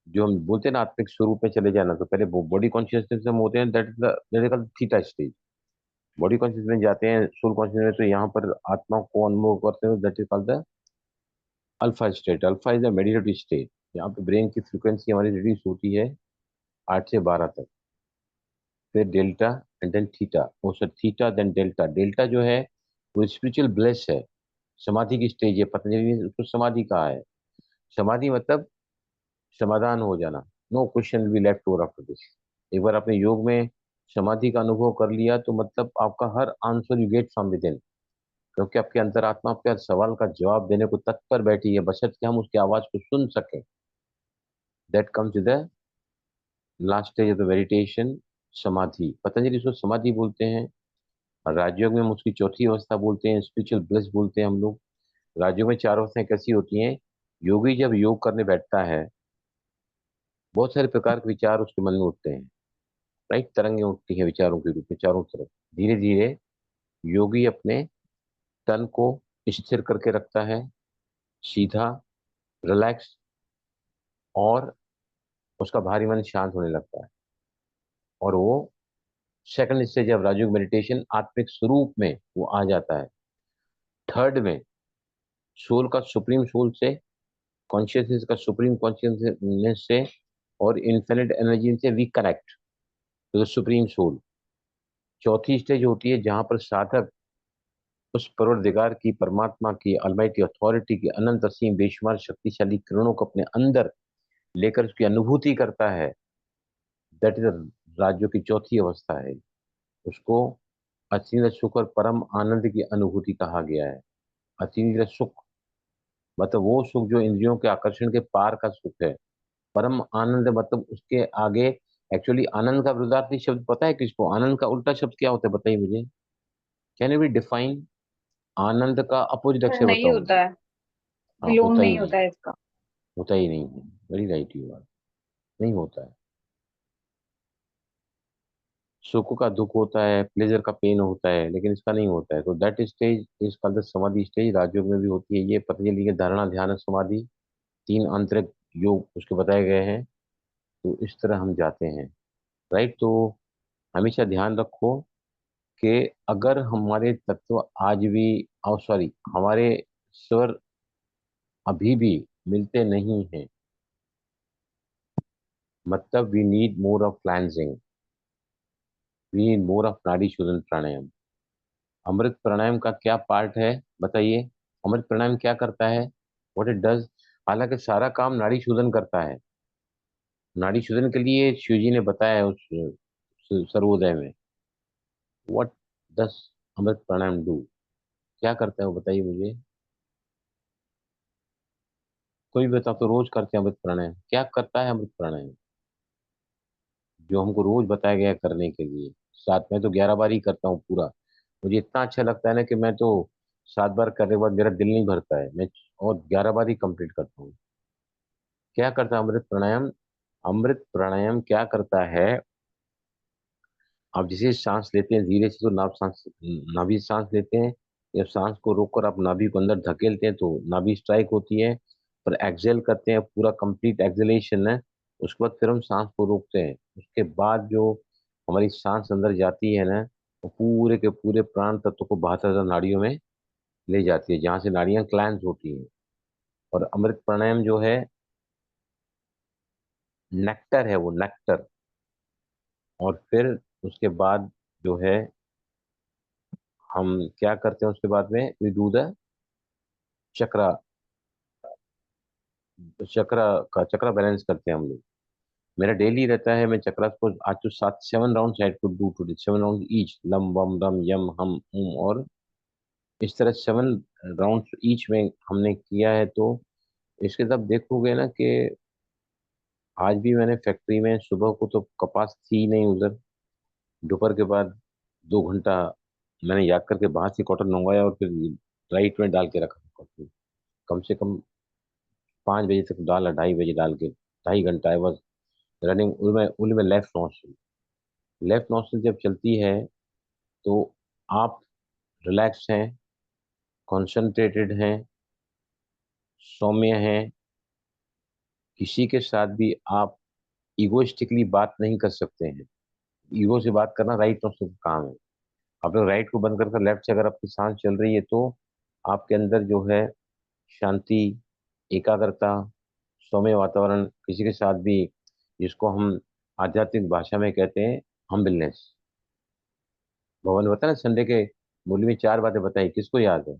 जो हम बोलते हैं ना आत्मिक स्वरूप में चले जाना, तो पहले बॉडी कॉन्शियसनेस में होते हैं, that is theta stage. Body conscious में जाते हैं, सोल कॉन्शियस में, तो यहाँ पर आत्मा को अनुभव करते हैं, that is called the alpha state. Alpha is the meditative state. यहाँ पे ब्रेन की फ्रिक्वेंसी हमारी रिड्यूस होती है 8 से 12 तक। फिर डेल्टा एंड देन थीटा, वो sir theta then delta. Delta जो है वो स्पिरिचुअल ब्लेस है, समाधि की स्टेज है। पतंजलि ने उसको समाधि कहा है। समाधि मतलब समाधान हो जाना, no question will be left over after this. एक बार आपने योग में समाधि का अनुभव कर लिया तो मतलब आपका हर answer you get from within, क्योंकि आपके अंतरात्मा आपके हर सवाल का जवाब देने को तत्पर बैठी है, बशर्ते हम उसकी आवाज को सुन सकें। That comes with the last stage of the meditation, समाधि। पतंजलि इसको समाधि बोलते हैं। और राजयोग में हम उसकी चौथी अवस्था बोलते हैं, स्पिरिचुअल ब्लिस बोलते हैं हम लोग। राजयोग में 4 अवस्थाएं कैसी होती हैं? योगी जब योग करने बैठता है, बहुत सारे प्रकार के विचार उसके मन में उठते हैं, राइट। तरंगे उठती हैं विचारों के रूप में चारों तरफ। धीरे धीरे योगी अपने तन को स्थिर करके रखता है, सीधा, रिलैक्स, और उसका भारी मन शांत होने लगता है। और वो second stage of Rajyoga meditation, आत्मिक स्वरूप में वो आ जाता है। थर्ड में सोल का सुप्रीम सोल से, कॉन्शियसनेस का सुप्रीम कॉन्शियसनेस से और इन्फिनिट एनर्जी से we connect to the supreme soul. चौथी स्टेज होती है जहां पर साधक उस परवरदिगार की, परमात्मा की, अलमाइटी अथॉरिटी की अनंत असीम बेशुमार शक्तिशाली किरणों को अपने अंदर लेकर उसकी अनुभूति करता है। दैट इज राजयोग की चौथी अवस्था है। उसको असीम सुख और परम आनंद की अनुभूति कहा गया है। असीम सुख मतलब वो सुख जो इंद्रियों के आकर्षण के पार का सुख है। परम आनंद मतलब उसके आगे, एक्चुअली आनंद का विरुद्धार्थी शब्द पता है किसको? आनंद का उल्टा शब्द क्या होता है बताइए मुझे, कैन यू बी डिफाइन? आनंद का अपोजिट अक्षर नहीं बताओ होता मुझे। है, हाँ, विलोम होता ही नहीं नहीं, होता है इसका। होता ही नहीं है। वेरी राइट यू आर, नहीं होता है। सुख का दुख होता है, प्लेजर का पेन होता है, लेकिन इसका नहीं होता है। तो that stage is called the समाधि स्टेज। राजयोग में भी होती है ये। पतंजलि के धारणा, ध्यान, समाधि, 3 आंतरिक योग उसके बताए गए हैं। तो इस तरह हम जाते हैं, राइट। तो हमेशा ध्यान रखो कि अगर हमारे तत्व आज भी, सॉरी, हमारे स्वर अभी भी मिलते नहीं हैं, मतलब we need more of cleansing, we need more of Nadi Shodhana प्राणायाम। अमृत प्राणायाम का क्या पार्ट है बताइए? अमृत प्राणायाम क्या करता है? What it does? हालांकि सारा काम नाड़ी शोधन करता है। नाड़ी शोधन के लिए शिव जी ने बताया है उस सर्वोदय में। What does amrit pranayama do? क्या करता है वो बताइए मुझे, कोई भी बता। तो रोज करते हैं अमृत प्राणायाम, क्या करता है अमृत प्राणायाम जो हमको रोज बताया गया है करने के लिए? साथ में तो 11 बार ही करता हूँ पूरा। मुझे इतना अच्छा लगता है ना कि मैं तो 7 बार करने के बाद मेरा दिल नहीं भरता है, मैं और 11 बार ही कंप्लीट करता हूँ। क्या करता है अमृत प्राणायाम? अमृत प्राणायाम क्या करता है, आप जैसे सांस लेते हैं धीरे से, तो नाभि सांस लेते हैं। जब सांस को रोककर आप नाभि को अंदर धकेलते हैं तो नाभि स्ट्राइक होती है। पर एक्सेल करते हैं, पूरा कंप्लीट एक्सेलेशन है। उसके बाद फिर हम सांस को रोकते हैं। उसके बाद जो हमारी सांस अंदर जाती है ना, वो पूरे के पूरे प्राण तत्व को 72 नाड़ियों में ले जाती है, जहाँ से नाड़ियां क्लैंस होती हैं। और अमृत प्राणायाम जो है नेक्टर है, वो नेक्टर। और फिर उसके बाद जो है हम क्या करते हैं, उसके बाद में वी डू द चक्रा, चक्रा का चक्रा बैलेंस करते हैं हम लोग। मेरा डेली रहता है, मैं चक्रा को आज तो 7 round I could do today, 7 round each, lump वम रम यम हम उम, और इस तरह 7 राउंड ईच में हमने किया है। तो इसके तब देखोगे ना कि आज भी मैंने फैक्ट्री में, सुबह को तो कपास थी नहीं उधर, दोपहर के बाद 2 घंटा मैंने याद करके बाहर से कॉटन मंगवाया और फिर राइट में डाल के रखा कॉटन। कम से कम 5 बजे तक डाला, 2:30 बजे डाल के 2.5 घंटा आई वॉज रनिंग। उनमें लेफ्ट नॉस्ट्रल जब चलती है तो आप रिलैक्स हैं, कॉन्सेंट्रेटेड हैं, सौम्य हैं। किसी के साथ भी आप इगोइस्टिकली बात नहीं कर सकते हैं। ईगो से बात करना राइट नॉस्ट्रल का काम है। आप लोग राइट को बंद कर लेफ्ट से अगर आपकी सांस चल रही है तो आपके अंदर जो है शांति, एकाग्रता, सौम्य वातावरण, किसी के साथ भी, जिसको हम आध्यात्मिक भाषा में कहते हैं हम्बलनेस। भगवान ने बताया ना संडे के मूल्य में 4 बातें बताई, किसको याद है?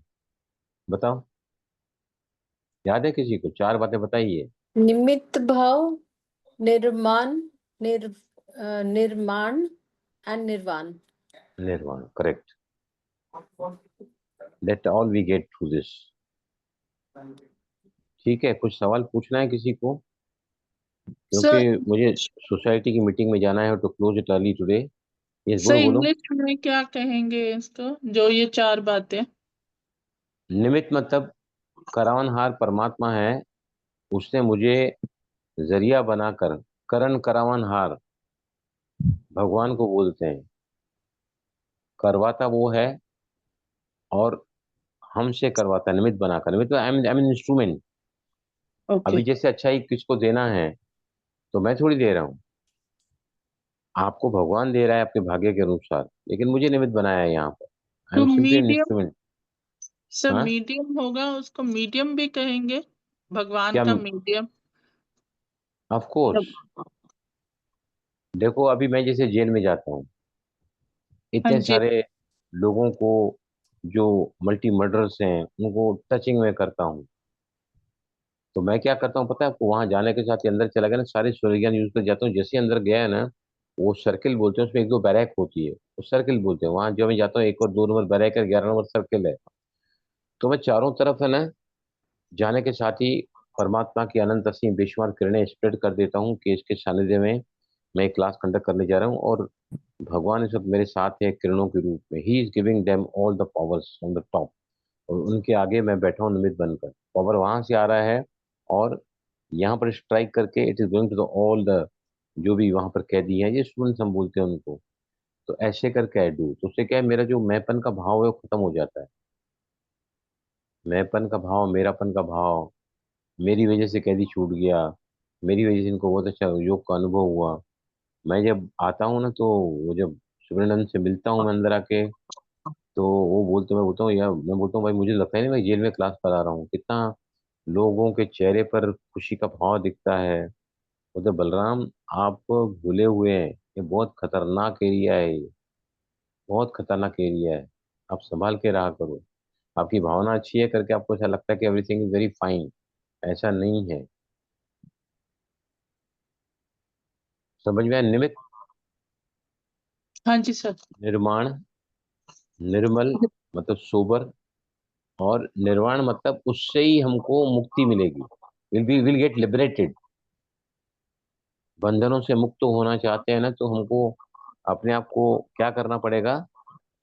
बताओ, याद है किसी को? 4 बातें बताइए। निमित्त भाव, निर्माण, निर्माण एंड निर्वाण. निर्वाण, correct. That all we get through this. ठीक है, कुछ सवाल पूछना है किसी को? सर क्योंकि मुझे सोसाइटी की मीटिंग में जाना है to close it early today. Yes, sir बोलो बोलो। इंग्लिश में क्या कहेंगे इसको, जो ये 4 बातें? निमित्त मतलब करावनहार परमात्मा है, उसने मुझे जरिया बनाकर, करण करावनहार भगवान को बोलते हैं। करवाता वो है और हमसे करवाता, निमित्त बनाकर। निमित्त आई एम इंस्ट्रूमेंट। ओके। अभी जैसे अच्छाई किसको देना है तो मैं थोड़ी दे रहा हूँ, आपको भगवान दे रहा है आपके भाग्य के अनुसार, लेकिन मुझे निमित्त बनाया है यहाँ पर। आई तो am simply an medium, instrument. Sir हाँ, मीडियम होगा, उसको मीडियम भी कहेंगे, भगवान क्या? का मीडियम। Of course. देखो अभी मैं जैसे जेल में जाता हूँ, हाँ इतने जी। सारे लोगों को जो मल्टी मर्डर्स हैं उनको टचिंग में करता हूँ, तो मैं क्या करता हूँ पता है आपको? वहां जाने के साथ ही अंदर चला गया ना, सारे स्लोगन यूज कर जाता हूँ। जैसे ही अंदर गया है ना, वो सर्किल बोलते हैं, उसमें 1-2 बैरक होती है, वो सर्किल बोलते हैं। वहां जो मैं जाता हूँ 1 और 2 नंबर बैरक है, 11 नंबर सर्किल है। तो मैं चारों तरफ है ना जाने के साथ ही परमात्मा की अनंत असीम बेशुमार किरणें स्प्रेड कर देता हूँ कि इसके सानिध्य में मैं एक क्लास कंडक्ट करने जा रहा हूँ और भगवान इस वक्त मेरे साथ है किरणों के रूप में। He is giving them all the powers on the top, और उनके आगे मैं बैठा हूँ निमित्त बनकर। पावर वहां से आ रहा है और यहाँ पर स्ट्राइक करके it is going to the all the जो भी वहां पर कैदी हैं, ये स्टूडेंट्स हम बोलते हैं उनको। तो ऐसे करके आई डू, तो उससे क्या है, मेरा जो मैंपन का भाव है वो खत्म हो जाता है। मैंपन का भाव, मेरापन का भाव, मेरी वजह से कैदी छूट गया, मेरी वजह से इनको बहुत अच्छा योग का अनुभव हुआ। मैं जब आता हूँ ना तो वो जब सुब्रमण्यम से मिलता हूँ मैं अंदर आके, तो वो बोलते, मैं बोलता हूँ यार, मैं बोलता हूँ भाई मुझे लगता है नहीं मैं जेल में क्लास करा रहा हूँ। कितना लोगों के चेहरे पर खुशी का भाव दिखता है। बोलते बलराम आप भूले हुए हैं, ये बहुत खतरनाक एरिया है, ये बहुत खतरनाक एरिया है, आप संभाल के रहा करो। आपकी भावना अच्छी है करके आपको ऐसा लगता है कि एवरीथिंग इज वेरी फाइन, ऐसा नहीं है। समझ में आया? निमित्त, हाँ जी सर। निर्माण, निर्मल मतलब सोबर, और निर्वाण मतलब उससे ही हमको मुक्ति मिलेगी। Will get liberated. बंधनों से मुक्त होना चाहते हैं ना तो हमको अपने आप को क्या करना पड़ेगा?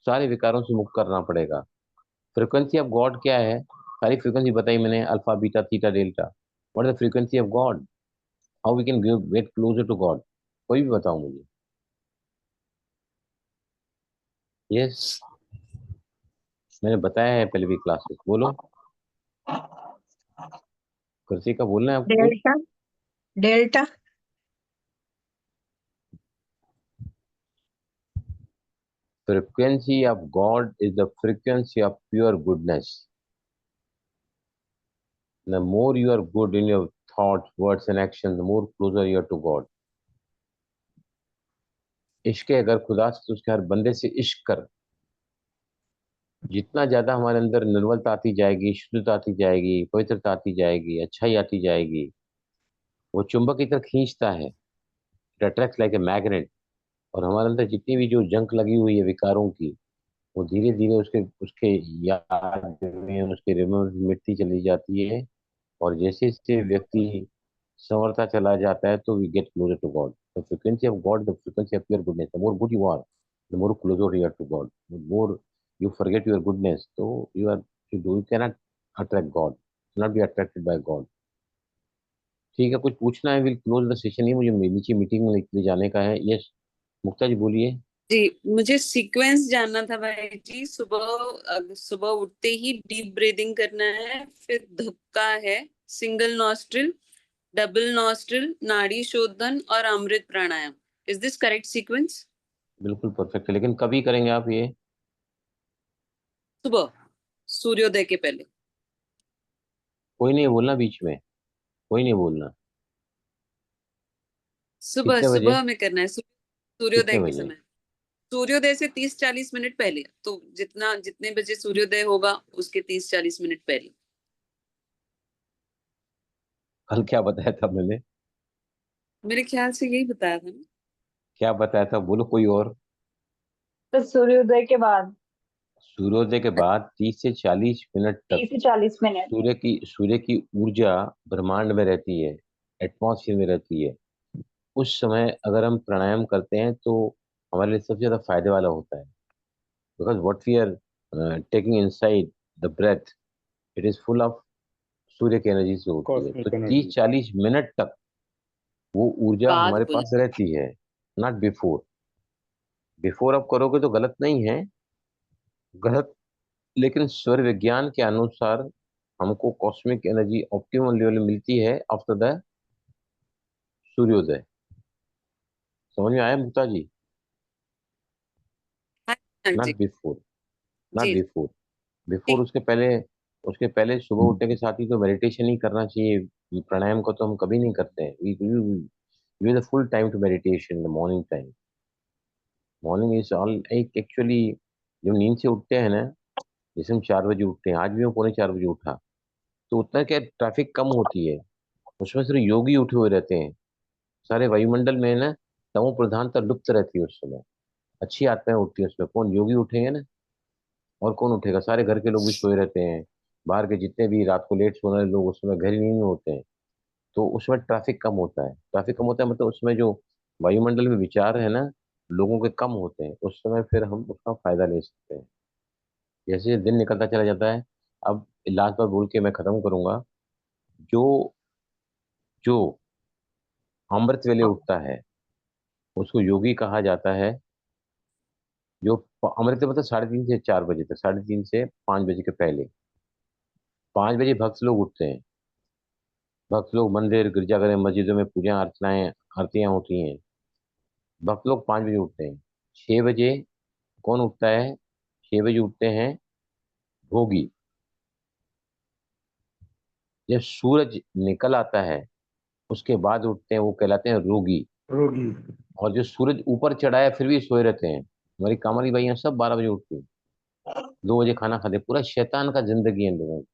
सारे विकारों से मुक्त करना पड़ेगा। फ्रीक्वेंसी ऑफ गॉड क्या है? सारी फ्रीक्वेंसी बताई मैंने, alpha beta theta delta. What is the frequency of God? How we can get closer to God? कोई भी बताओ मुझे। यस, मैंने बताया है पहले भी क्लास में, बोलो। कृषि का बोलना है आपको कुछ? Delta, delta. Frequency of God is the frequency of pure goodness. The more you are good in your thoughts, words, and actions, the more closer you are to God. इश्क है अगर खुदा से तो उसके हर बंदे से इश्क कर। जितना ज्यादा हमारे अंदर निर्मलता आती जाएगी, शुद्धता आती जाएगी, पवित्रता आती जाएगी, अच्छाई आती जाएगी, वो चुंबक की तरह खींचता है। It attracts like a magnet. और हमारे अंदर जितनी भी जो जंक लगी हुई है विकारों की, वो धीरे धीरे उसके उसके याद में, उसके रिमेम्बर मिटती चली जाती है। और जैसे जैसे व्यक्ति संवरता चला जाता है तो we get closer to God. The frequency of God, the frequency of pure goodness, the more good you are, the more closer you are to God. The more you forget your goodness, so you cannot attract God, cannot be attracted by God. ठीक है, कुछ पूछना है? Will close the session. ही मुझे नीचे meeting में के लिए जाने का है। यस मुक्ता जी बोलिए। जी, मुझे सीक्वेंस जानना था भाई जी। सुबह उठते ही डीप ब्रीदिंग करना है, फिर धक्का है, single nostril, double nostril, Nadi Shodhana और Amrit pranayama. Is this correct sequence? बिल्कुल परफेक्ट है, लेकिन कभी करेंगे आप ये? सुबह सूर्योदय के पहले। कोई नहीं बोलना बीच में, कोई नहीं बोलना। सुबह कितने बजे? सुबह में करना है, कितने सूर्योदय के बजे? समय। सूर्योदय से 30-40 मिनट पहले, तो जितने बजे सूर्योदय होगा उसके 30-40 मिनट पहले। कल क्या बताया था मैंने? मेरे ख्याल से यही बताया था ना। क्या बताया था? बोलो कोई और। तो सूर्योदय के बाद सूर्योदय के बाद 30 से 40 मिनट तक 30 से 40 मिनट। सूर्य की ऊर्जा ब्रह्मांड में रहती है, एटमॉस्फेयर में रहती है। उस समय अगर हम प्राणायाम करते हैं तो हमारे लिए सबसे ज्यादा फायदे वाला होता है। Because what we are taking inside the breath, it is full of सूर्य की एनर्जी से होती है। तो कॉस्मिक तीस एनर्जी। चालीस मिनट तक वो ऊर्जा बाद हमारे बोला। पास रहती है, नॉट बिफोर। बिफोर आप करोगे तो गलत नहीं है, गलत, लेकिन स्वर विज्ञान के अनुसार हमको कॉस्मिक एनर्जी ऑप्टिमम लेवल में मिलती है आफ्टर द सूर्योदय। समझ में आया मुक्ता जी? हाँ जी। नॉट बिफोर, नॉट जी बिफोर। बिफोर ठीक। उसके पहले सुबह उठने के साथ ही तो मेडिटेशन ही करना चाहिए। प्राणायाम को तो हम कभी नहीं करते हैं। We use the full time to meditation the morning time. Morning is all एक एक्चुअली, जब नींद से उठते हैं ना, जैसे हम 4 बजे उठते हैं, आज भी मैं पौने 4 बजे उठा, तो उतना क्या ट्रैफिक कम होती है, उसमें सिर्फ योगी उठे हुए रहते हैं। सारे वायुमंडल में ना तमो प्रधानता लुप्त रहती है उस समय। अच्छी आत्माएं उठती है उसमें, कौन योगी उठेंगे ना, और कौन उठेगा? सारे घर के लोग भी सोए रहते हैं, बाहर के जितने भी रात को लेट सोने वाले लोग उस समय घर ही नहीं होते हैं। तो उसमें ट्रैफिक कम होता है। ट्रैफिक कम होता है मतलब उसमें जो वायुमंडल में विचार है ना, लोगों के कम होते हैं। उस समय फिर हम उसका फायदा ले सकते हैं। जैसे दिन निकलता चला जाता है। अब लास्ट बार बोल के मैं खत्म करूंगा। जो जो अमृत वेले उठता है उसको योगी कहा जाता है। जो अमृत मतलब 3:30 से 4 बजे तक, 3:30 से 5 बजे के पहले। 5 बजे भक्त लोग उठते हैं। भक्त लोग मंदिर गिरजाघर में मस्जिदों में पूजा अर्चनाएं आरतियां होती हैं। भक्त लोग 5 बजे उठते हैं। 6 बजे कौन उठता है? 6 बजे उठते हैं भोगी। जब सूरज निकल आता है उसके बाद उठते हैं, वो कहलाते हैं रोगी। रोगी। और जो सूरज ऊपर चढ़ा है फिर भी सोए रहते हैं, हमारी कामरी बाई सब 12 बजे उठती हैं, 2 बजे खाना खाते हैं। पूरा शैतान का जिंदगी है इन लोगों की।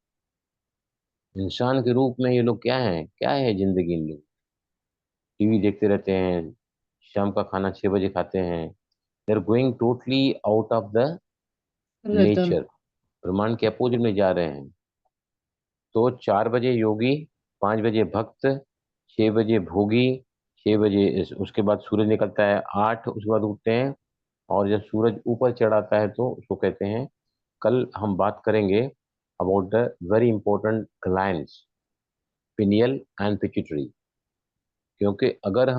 इंसान के रूप में ये लोग क्या है, क्या है जिंदगी इन लोग? टीवी देखते रहते हैं, शाम का खाना 6 बजे खाते हैं। They are going totally out of the rhythm. Nature, ब्रह्मांड के अपोजिट में जा रहे हैं। तो 4 बजे योगी, 5 बजे भक्त, 6 बजे भोगी, 6 बजे उसके बाद सूरज निकलता है 8, उसके बाद उठते हैं। और जब सूरज ऊपर चढ़ाता है तो उसको कहते हैं। कल हम बात करेंगे about the very important glands, pineal and pituitary. क्योंकि अगर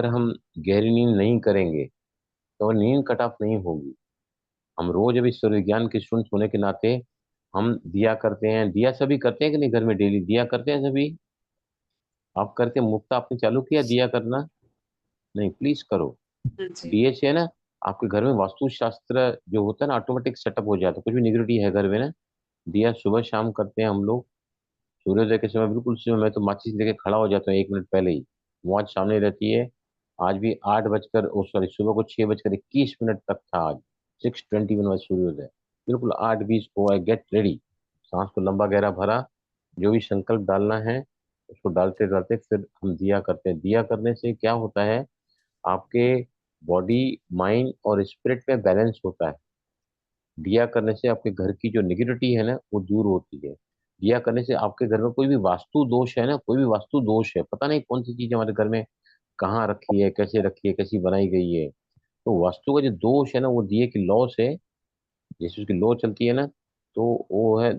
हम गहरी नींद नहीं करेंगे तो नींद कट ऑफ नहीं होगी। हम रोज अभी सूर्य विज्ञान के स्टूडेंट होने के नाते हम दिया करते हैं। दिया सभी करते हैं कि नहीं? घर में डेली दिया करते हैं सभी। आप करते हैं? मुफ्त आपने चालू किया दिया करना? नहीं, प्लीज करो। हाँ जी। दिए से ना आपके घर में वास्तुशास्त्र जो होता है ना ऑटोमेटिक सेटअप हो जाता है। कुछ भी निगेटिविटी है घर में ना, दिया सुबह शाम करते हैं हम लोग। सूर्योदय के समय बिल्कुल उस समय मैं तो माचिस लेके खड़ा हो जाता हूँ 1 मिनट पहले ही। वॉच सामने रहती है। आज भी 8 बजकर, ओ सॉरी, सुबह को 6 बजकर 21 मिनट तक था आज। 6:21 बजे सूर्योदय। बिल्कुल 8:20 को आई गेट रेडी। सांस को लंबा गहरा भरा, जो भी संकल्प डालना है उसको डालते डालते फिर हम दिया करते हैं। दिया करने से क्या होता है, आपके बॉडी माइंड और स्पिरिट में बैलेंस होता है। दिया करने से आपके घर की जो निगेटिविटी है ना वो दूर होती है। दिया करने से आपके घर में कोई भी वास्तु दोष है ना, कोई भी वास्तु दोष है, पता नहीं कौन सी चीज हमारे घर में कहाँ रखी है, कैसे बनाई गई है, तो वास्तु का जो दोष है ना, वो दिए की लॉ से, जैसे उसकी लॉ चलती है ना, तो वो है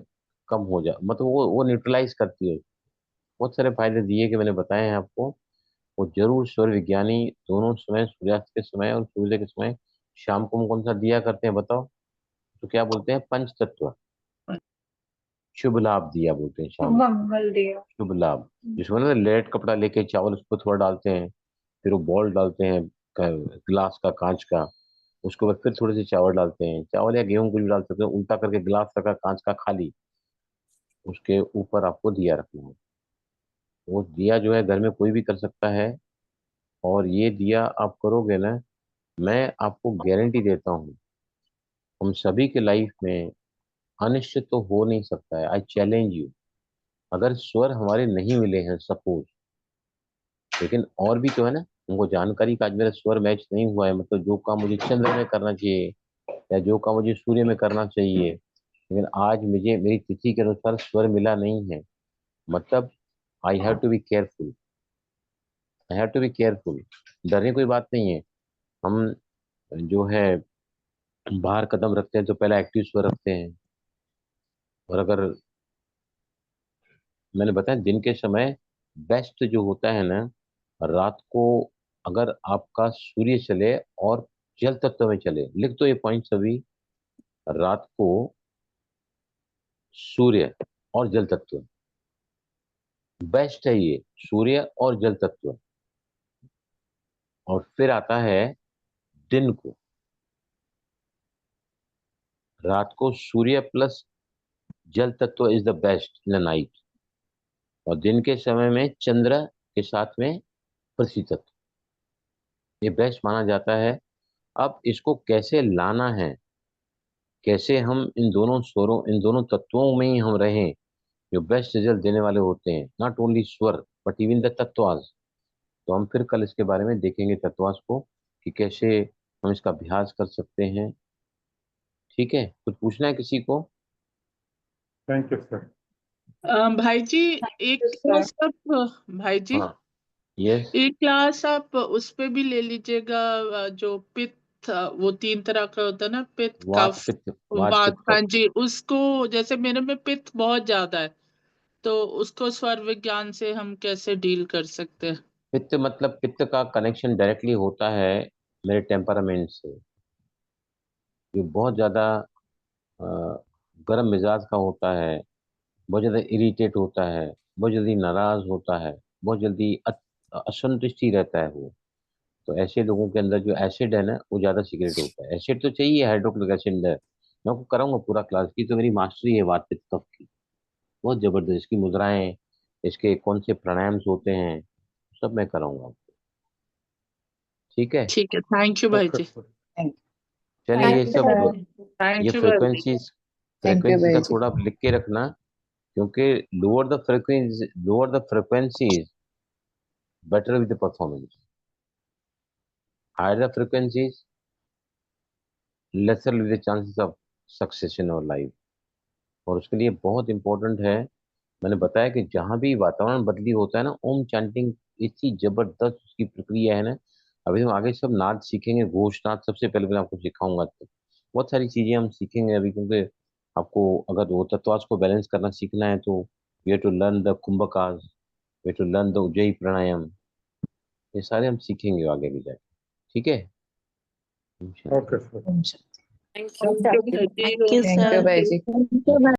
कम हो जा, मतलब वो न्यूट्रलाइज करती है। बहुत सारे फायदे दिए के मैंने बताए हैं आपको। वो जरूर स्वर विज्ञानी दोनों समय, सूर्यास्त के समय और सूर्योदय के समय, शाम को हम कौन सा दिया करते हैं बताओ? तो क्या बोलते हैं? पंच तत्व शुभ लाभ दिया बोलते हैं शाम को। मंगल दिया। शुभ लाभ, जिसमें ना लेट कपड़ा लेके चावल उस पर थोड़ा डालते हैं, फिर वो बॉल डालते हैं ग्लास का, कांच का, उसके बाद फिर थोड़े से चावल डालते हैं, चावल या गेहूं कुछ भी डाल सकते हैं, उल्टा करके गिलास रखा कांच का खाली, उसके ऊपर आपको दिया रखना है। वो दिया जो है घर में कोई भी कर सकता है, और ये दिया आप करोगे ना, मैं आपको गारंटी देता हूँ, हम सभी के लाइफ में अनिश्चित तो हो नहीं सकता है। आई चैलेंज यू, अगर स्वर हमारे नहीं मिले हैं सपोज, लेकिन और भी तो है ना, उनको जानकारी का आज मेरा स्वर मैच नहीं हुआ है, मतलब जो काम मुझे चंद्र में करना चाहिए या जो काम मुझे सूर्य में करना चाहिए, लेकिन आज मुझे मेरी तिथि के अनुसार स्वर मिला नहीं है, मतलब I have to be careful, I have to be careful. डरने कोई बात नहीं है। हम जो है बाहर कदम रखते हैं तो पहले एक्टिव स्वर रखते हैं, और अगर मैंने बताया दिन के समय बेस्ट जो होता है ना, रात को अगर आपका सूर्य चले और जल तत्व में चले, लिख दो ये पॉइंट सभी, रात को सूर्य और जल तत्व बेस्ट है, ये सूर्य और जल तत्व। और फिर आता है दिन को, रात को सूर्य प्लस जल तत्व is the best in the night, और दिन के समय में चंद्र के साथ में पृथ्वी तत्व, ये बेस्ट माना जाता है। अब इसको कैसे लाना है, कैसे हम इन दोनों स्वरों, इन दोनों तत्वों में ही हम रहें जो बेस्ट रिजल्ट देने वाले होते हैं, नॉट ओनली स्वर बट इवन द तत्वास। तो हम फिर कल इसके बारे में देखेंगे तत्वास को, कि कैसे हम इसका अभ्यास कर सकते हैं। ठीक है, कुछ पूछना है किसी को? Thank you sir. भाई जी, एक क्लास आप भाई जी हाँ, यस। एक क्लास आप उस पे भी ले लीजिएगा, जो पित्त, वो 3 तरह का होता है ना, पित्त, वात कफ, पित्त, वात वात। पित्त हाँ कफ। जी, उसको जैसे मेरे में पित्त बहुत ज्यादा है, तो उसको स्वर विज्ञान से हम कैसे डील कर सकते हैं? पित्त मतलब पित्त का कनेक्शन डायरेक्टली होता है मेरे टेम्परामेंट से, जो बहुत ज्यादा अ, गर्म मिजाज का होता है, बहुत ज्यादा इरिटेट होता है, बहुत जल्दी नाराज होता है, बहुत जल्दी असंतुष्टि रहता है वो। तो ऐसे लोगों के अंदर जो एसिड है ना, वो ज्यादा सीक्रेट होता है। एसिड तो चाहिए, हाइड्रोक्लोरिक एसिड है, मैं आपको कराऊंगा पूरा क्लास की, तो मेरी मास्टरी है वात पित्त कफ की, बहुत जबरदस्त। इसकी मुद्राएं, इसके कौन से प्राणायाम होते हैं, सब मैं कराऊंगा आपको। ठीक है, ठीक है, थैंक यू भाई ओके जी। सर। चलिए ये सब, ये थैंक यू भाई जी। फ्रिक्वेंसीज, फ्रिक्वेंसी का थोड़ा आप लिख के रखना, क्योंकि lower the frequencies better with the performance, higher the frequencies, lesser with the chances of success in our life। और उसके लिए बहुत इंपॉर्टेंट है, मैंने बताया कि जहां भी वातावरण बदली होता है ना, ओम चैंटिंग इतनी जबरदस्त उसकी प्रक्रिया है ना। अभी हम आगे सब नाद सीखेंगे, घोषनाद सबसे पहले मैं आपको सिखाऊंगा, तो बहुत सारी चीजें हम सीखेंगे अभी, क्योंकि आपको अगर वो तत्वास को बैलेंस करना सीखना है तो you have to learn the कुंभकाज, you have to learn the Ujjayi pranayama, ये सारे हम सीखेंगे आगे भी जाके। ठीक है। Okay sir. Thank you. Thank you, sir. Thank you, bye.